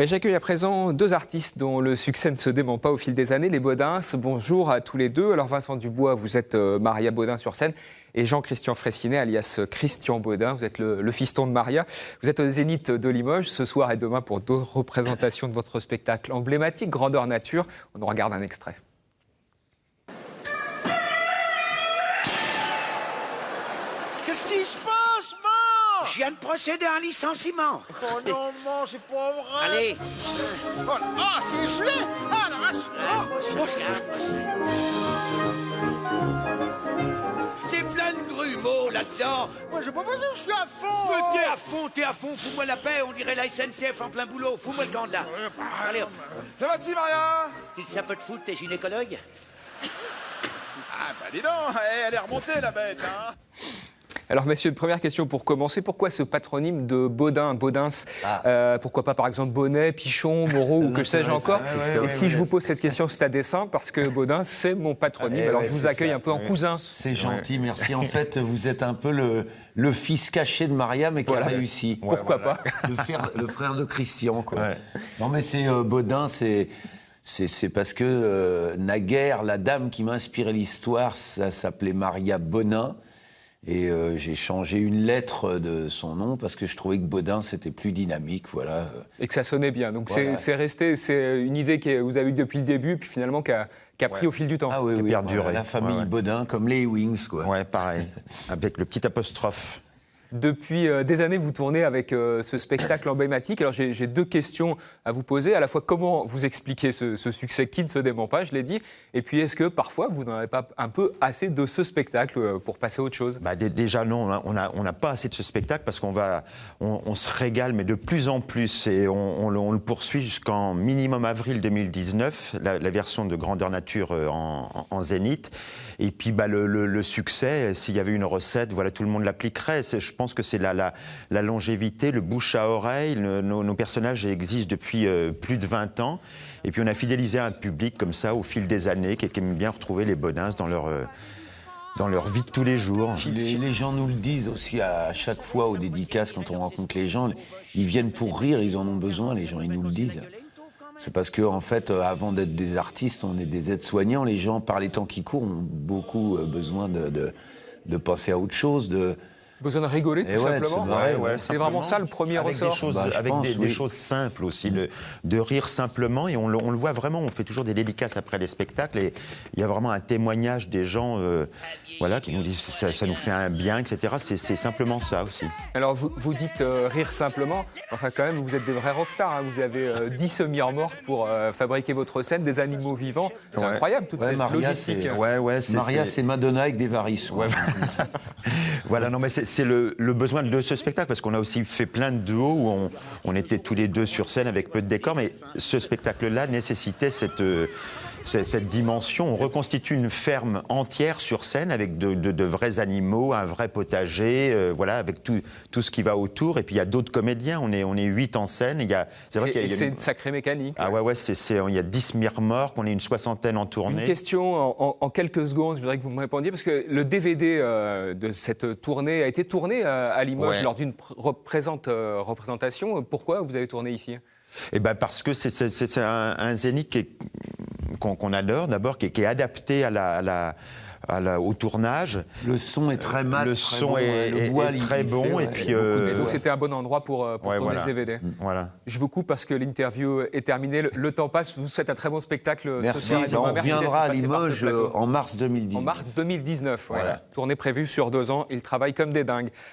Et j'accueille à présent deux artistes dont le succès ne se dément pas au fil des années, les Bodins. Bonjour à tous les deux. Alors Vincent Dubois, vous êtes Maria Bodin sur scène, et Jean-Christian Fraissinet, alias Christian Bodin, vous êtes le fiston de Maria. Vous êtes au Zénith de Limoges ce soir et demain pour deux représentations de votre spectacle emblématique, Grandeur Nature. On en regarde un extrait. Qu'est-ce qui se passe, man? Je viens de procéder à un licenciement. Oh non, man, c'est pas vrai. Allez. Oh, ah, c'est gelé. Ah, la vache. C'est plein de grumeaux là-dedans. Moi, j'ai pas besoin, je suis à fond. Mais t'es à fond, fous-moi la paix. On dirait la SNCF en plein boulot. Fous-moi le camp de là. Allez, hop. Ça va-t-il, Maria? Ça peut te foutre, t'es gynécologue? Ah, bah dis donc, elle est remontée, la bête, hein. Alors messieurs, première question pour commencer. Pourquoi ce patronyme de Bodin, Bodins? Pourquoi pas par exemple Bonnet, Pichon, Moreau ou que sais-je encore? Et si je vous pose cette question, c'est à dessein parce que Bodin, c'est mon patronyme. Alors je vous accueille un peu en cousin. C'est gentil, merci. En fait, vous êtes un peu le fils caché de Maria, mais qui a réussi. Pourquoi pas? Le frère de Christian, quoi. Ouais. Non, mais c'est Bodin, c'est parce que naguère, la dame qui m'a inspiré l'histoire, ça s'appelait Maria Bonin. Et j'ai changé une lettre de son nom parce que je trouvais que Bodin, c'était plus dynamique, voilà. Et que ça sonnait bien. Donc voilà. C'est resté, c'est une idée que vous avez eue depuis le début, puis finalement qui a pris au fil du temps. Ah oui, oui, perduré. La famille Bodin, comme les Wings, quoi. Ouais, pareil, avec le petit apostrophe. Depuis des années, vous tournez avec ce spectacle emblématique. Alors j'ai deux questions à vous poser. À la fois, comment vous expliquez ce succès qui ne se dément pas, je l'ai dit. Et puis, est-ce que parfois, vous n'en avez pas un peu assez de ce spectacle pour passer à autre chose? Déjà, non, on n'a pas assez de ce spectacle parce qu'on se régale, mais de plus en plus. Et on le poursuit jusqu'en minimum avril 2019, la version de Grandeur Nature en Zénith. Et puis, le succès, s'il y avait une recette, voilà, tout le monde l'appliquerait. Je pense que c'est la longévité, le bouche à oreille. Nos personnages existent depuis plus de 20 ans. Et puis on a fidélisé un public comme ça au fil des années qui aime bien retrouver les Bodins dans leur vie de tous les jours. Les gens nous le disent aussi à chaque fois aux dédicaces, quand on rencontre les gens. Ils viennent pour rire, ils en ont besoin, les gens, ils nous le disent. C'est parce que, en fait, avant d'être des artistes, on est des aides-soignants. Les gens, par les temps qui courent, ont beaucoup besoin de passer à autre chose, besoin de rigoler, tout simplement. C'est vraiment ça le premier ressort. Avec des choses simples aussi, de rire simplement. Et on le voit vraiment, on fait toujours des dédicaces après les spectacles. Et il y a vraiment un témoignage des gens qui nous disent ça nous fait un bien, etc. C'est simplement ça aussi. Alors vous dites rire simplement. Enfin, quand même, vous êtes des vrais rockstars. Hein. Vous avez 10 semi-remorques pour fabriquer votre scène, des animaux vivants. C'est incroyable, toute cette logistique. Maria, c'est Madonna avec des varices. Voilà, non, mais c'est le besoin de ce spectacle, parce qu'on a aussi fait plein de duos où on était tous les deux sur scène avec peu de décors, mais ce spectacle-là nécessitait cette dimension. On reconstitue une ferme entière sur scène avec de vrais animaux, un vrai potager, avec tout ce qui va autour. Et puis il y a d'autres comédiens, on est 8 en scène. C'est une sacrée mécanique. Ah il y a 10 semi-remorques, on est une 60aine en tournée. Une question en quelques secondes, je voudrais que vous me répondiez, parce que le DVD de cette tournée a été tourné à Limoges lors d'une représentation. Pourquoi vous avez tourné ici? Parce que c'est un zénith qu'on adore d'abord, qui est adapté au tournage. Le son est très mat, le son est très bon. Et puis, donc c'était un bon endroit pour tourner ce DVD. Voilà. Je vous coupe parce que l'interview est terminée. Le temps passe. Vous souhaitez un très bon spectacle. Merci. Ce soir. On reviendra à Limoges en mars 2019. En mars 2019, voilà. Tournée prévue sur 2 ans. Ils travaillent comme des dingues.